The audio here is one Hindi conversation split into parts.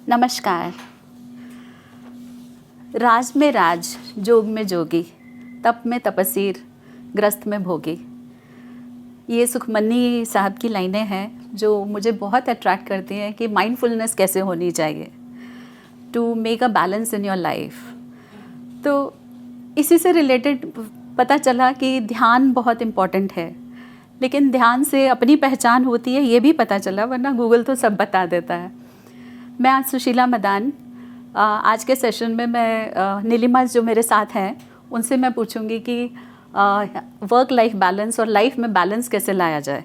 नमस्कार। राज में राज, जोग में जोगी, तप में तपसीर, ग्रस्त में भोगी। ये सुखमनी साहब की लाइनें हैं जो मुझे बहुत अट्रैक्ट करती हैं कि माइंडफुलनेस कैसे होनी चाहिए to make a balance in your life. तो इसी से रिलेटेड पता चला कि ध्यान बहुत इम्पॉर्टेंट है, लेकिन ध्यान से अपनी पहचान होती है ये भी पता चला, वरना गूगल तो सब बता देता है। मैं आज सुशीला मदान, आज के सेशन में मैं नीलिमा जो मेरे साथ हैं उनसे मैं पूछूंगी कि वर्क लाइफ बैलेंस और लाइफ में बैलेंस कैसे लाया जाए।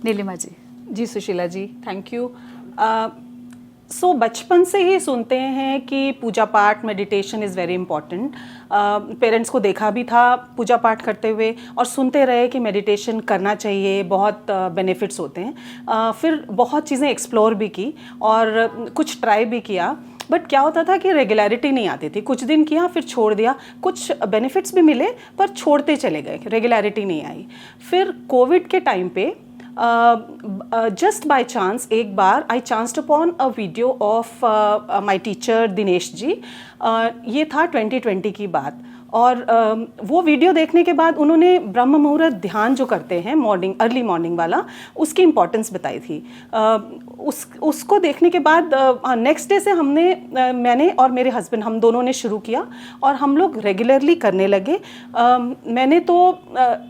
नीलिमा जी। जी सुशीला जी, थैंक यू। बचपन से ही सुनते हैं कि पूजा पाठ, meditation is very important. Parents को देखा भी था पूजा पाठ करते हुए और सुनते रहे कि मेडिटेशन करना चाहिए, बहुत बेनिफिट्स होते हैं। फिर बहुत चीज़ें एक्सप्लोर भी की और कुछ ट्राई भी किया, बट क्या होता था कि रेगुलरिटी नहीं आती थी। कुछ दिन किया फिर छोड़ दिया, कुछ बेनिफिट्स भी मिले पर छोड़ते चले गए, रेगुलरिटी नहीं आई। फिर कोविड के टाइम पे जस्ट बाय चांस एक बार I chanced upon a video of my teacher Dinesh ji. ये था 2020 की बात, और वो वीडियो देखने के बाद उन्होंने ब्रह्म मुहूर्त ध्यान जो करते हैं मॉर्निंग, अर्ली मॉर्निंग वाला, उसकी इम्पोर्टेंस बताई थी। उसको देखने के बाद नेक्स्ट डे से मैंने और मेरे हस्बैंड, हम दोनों ने शुरू किया और हम लोग रेगुलरली करने लगे। मैंने तो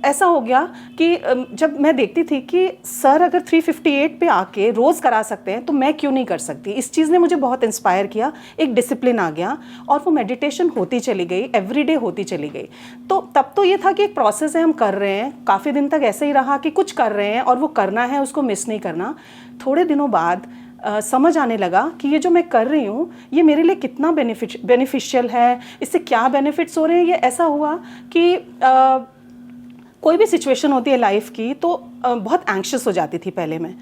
ऐसा हो गया कि जब मैं देखती थी कि सर अगर 358 पे आके रोज़ करा सकते हैं तो मैं क्यों नहीं कर सकती। इस चीज़ ने मुझे बहुत इंस्पायर किया, एक डिसिप्लिन आ गया और वो मेडिटेशन होती चली गई, एवरीडे होती चली गई। तो तब तो ये था कि एक प्रोसेस है, हम कर रहे हैं। काफ़ी दिन तक ऐसे ही रहा कि कुछ कर रहे हैं और वो करना है, उसको मिस नहीं करना। थोड़े दिनों बाद समझ आने लगा कि ये जो मैं कर रही हूँ ये मेरे लिए कितना बेनिफिशियल है, इससे क्या बेनिफिट्स हो रहे हैं। ये ऐसा हुआ कि कोई भी सिचुएशन होती है लाइफ की तो बहुत एंग्शियस हो जाती थी पहले मैं।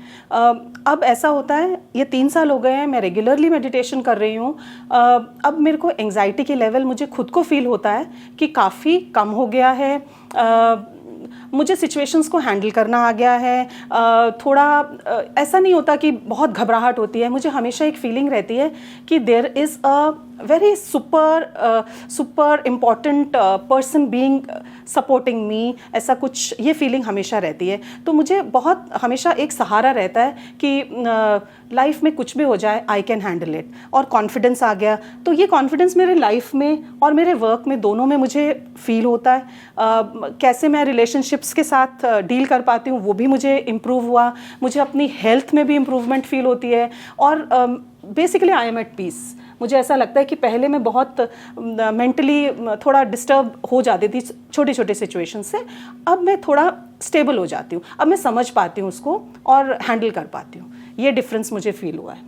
अब ऐसा होता है, ये 3 साल हो गए हैं, मैं रेगुलरली मेडिटेशन कर रही हूँ। अब मेरे को एंग्जाइटी के लेवल, मुझे खुद को फील होता है कि काफ़ी कम हो गया है। मुझे सिचुएशंस को हैंडल करना आ गया है। थोड़ा ऐसा नहीं होता कि बहुत घबराहट होती है। मुझे हमेशा एक फीलिंग रहती है कि there is a very super important person being supporting me, ऐसा कुछ ये फीलिंग हमेशा रहती है। तो मुझे बहुत हमेशा एक सहारा रहता है कि लाइफ में कुछ भी हो जाए आई कैन हैंडल इट, और कॉन्फिडेंस आ गया। तो ये कॉन्फिडेंस मेरे लाइफ में और मेरे वर्क में दोनों में मुझे फील होता है। कैसे मैं रिलेशनशिप्स के साथ डील कर पाती हूँ वो भी मुझे इम्प्रूव हुआ। मुझे अपनी हेल्थ में भी इम्प्रूवमेंट फील होती है और basically I am at peace. मुझे ऐसा लगता है कि पहले मैं बहुत मेंटली थोड़ा डिस्टर्ब हो जाती थी छोटी छोटी सिचुएशन से। अब मैं थोड़ा स्टेबल हो जाती हूँ, अब मैं समझ पाती हूँ उसको और हैंडल कर पाती हूँ। ये डिफरेंस मुझे फील हुआ है।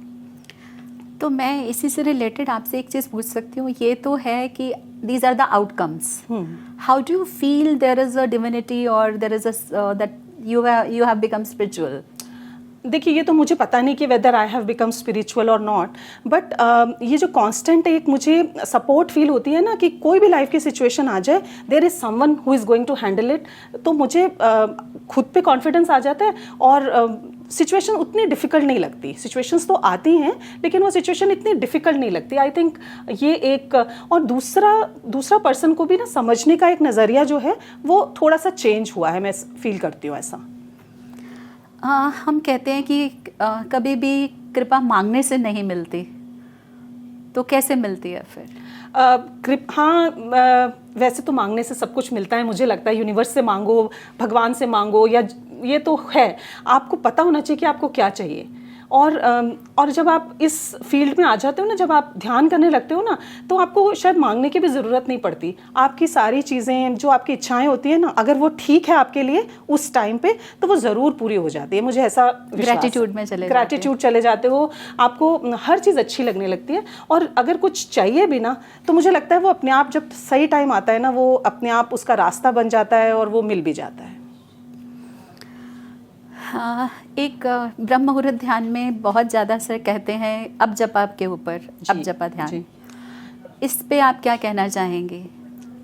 तो मैं इसी से रिलेटेड आपसे एक चीज़ पूछ सकती हूँ। ये तो है कि these are the outcomes. How do you feel there is a divinity or there is a that you have become spiritual? देखिए, ये तो मुझे पता नहीं कि whether I have become spiritual और नॉट, बट ये जो कांस्टेंट एक मुझे सपोर्ट फील होती है ना कि कोई भी लाइफ की सिचुएशन आ जाए, there is someone who is going to handle it, तो मुझे खुद पे कॉन्फिडेंस आ जाता है और सिचुएशन उतनी डिफ़िकल्ट नहीं लगती। सिचुएशंस तो आती हैं लेकिन वो सिचुएशन इतनी डिफ़िकल्ट नहीं लगती। आई थिंक ये एक, और दूसरा पर्सन को भी ना समझने का एक नज़रिया जो है वो थोड़ा सा चेंज हुआ है, मैं फील करती हूँ ऐसा। हम कहते हैं कि कभी भी कृपा मांगने से नहीं मिलती, तो कैसे मिलती है फिर? वैसे तो मांगने से सब कुछ मिलता है। मुझे लगता है यूनिवर्स से मांगो, भगवान से मांगो, या ये तो है, आपको पता होना चाहिए कि आपको क्या चाहिए। और जब आप इस फील्ड में आ जाते हो ना, जब आप ध्यान करने लगते हो ना, तो आपको शायद मांगने की भी ज़रूरत नहीं पड़ती। आपकी सारी चीज़ें, जो आपकी इच्छाएं होती हैं ना, अगर वो ठीक है आपके लिए उस टाइम पे, तो वो ज़रूर पूरी हो जाती है। मुझे ऐसा ग्रैटिट्यूड चले जाते हो, आपको हर चीज़ अच्छी लगने लगती है। और अगर कुछ चाहिए भी ना, तो मुझे लगता है वो अपने आप, जब सही टाइम आता है ना, वो अपने आप उसका रास्ता बन जाता है और वो मिल भी जाता है। एक ब्रह्म मुहूर्त ध्यान में बहुत ज़्यादा सर कहते हैं अब जपा के ऊपर, अब जपा ध्यान, इस पे आप क्या कहना चाहेंगे?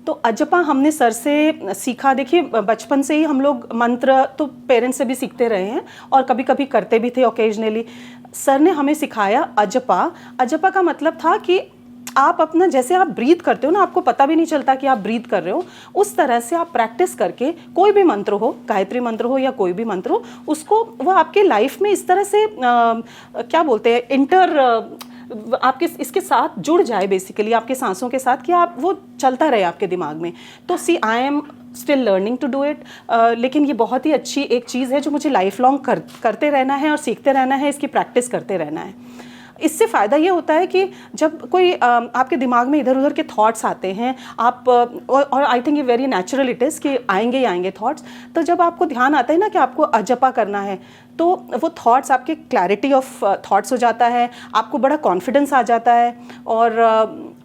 तो अजपा हमने सर से सीखा। देखिए बचपन से ही हम लोग मंत्र तो पेरेंट्स से भी सीखते रहे हैं और कभी कभी करते भी थे ओकेजनली। सर ने हमें सिखाया अजपा। अजपा का मतलब था कि आप अपना, जैसे आप ब्रीथ करते हो ना, आपको पता भी नहीं चलता कि आप ब्रीथ कर रहे हो, उस तरह से आप प्रैक्टिस करके कोई भी मंत्र हो, गायत्री मंत्र हो या कोई भी मंत्र हो, उसको वो आपके लाइफ में इस तरह से क्या बोलते हैं, आपके इसके साथ जुड़ जाए बेसिकली, आपके सांसों के साथ, कि आप वो चलता रहे आपके दिमाग में। तो see I am still learning to do it, लेकिन ये बहुत ही अच्छी एक चीज़ है जो मुझे लाइफ लॉन्ग करते रहना है और सीखते रहना है, इसकी प्रैक्टिस करते रहना है। इससे फ़ायदा ये होता है कि जब कोई आपके दिमाग में इधर उधर के थॉट्स आते हैं, आप और आई थिंक ये वेरी नेचुरल इट इज़ कि आएंगे ही आएंगे थॉट्स, तो जब आपको ध्यान आता है ना कि आपको अजपा करना है, तो वो थॉट्स, आपके क्लैरिटी ऑफ थॉट्स हो जाता है, आपको बड़ा कॉन्फिडेंस आ जाता है। और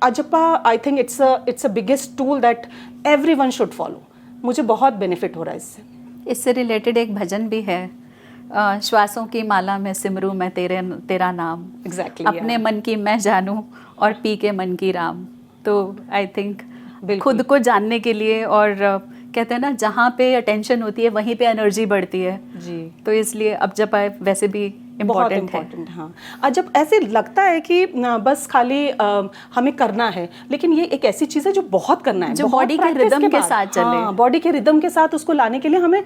अजपा I think it's a biggest tool that everyone should follow. मुझे बहुत बेनिफिट हो रहा है इससे। इससे रिलेटेड एक भजन भी है, श्वासों की माला में सिमरूं मैं तेरा नाम, एग्जैक्टली अपने मन की मैं जानूं और पी के मन की राम। तो आई थिंक खुद को जानने के लिए, और कहते हैं ना जहाँ पे अटेंशन होती है वहीं पे एनर्जी बढ़ती है जी, तो इसलिए अब जब वैसे भी इम्पोर्टेंट है। हाँ, जब ऐसे लगता है कि बस खाली हमें करना है, लेकिन ये एक ऐसी चीज़ है जो बहुत करना है, जो बहुत बॉडी के practice रिदम के बाद। साथ चले। हाँ, बॉडी के रिदम के साथ उसको लाने के लिए हमें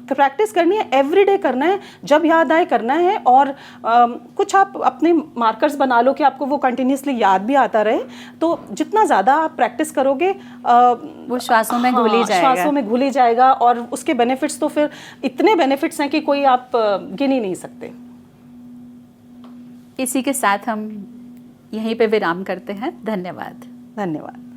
प्रैक्टिस करनी है, एवरीडे करना है, जब याद आए करना है। और कुछ आप अपने मार्कर्स बना लो कि आपको वो कंटिन्यूसली याद भी आता रहे। तो जितना ज़्यादा आप प्रैक्टिस करोगे वो श्वासों में घुल ही जाएगा। श्वासों में घुल ही जाएगा, और उसके बेनिफिट्स तो फिर इतने बेनिफिट्स हैं कि कोई आप गिन ही नहीं सकते। इसी के साथ हम यहीं पे विराम करते हैं। धन्यवाद। धन्यवाद।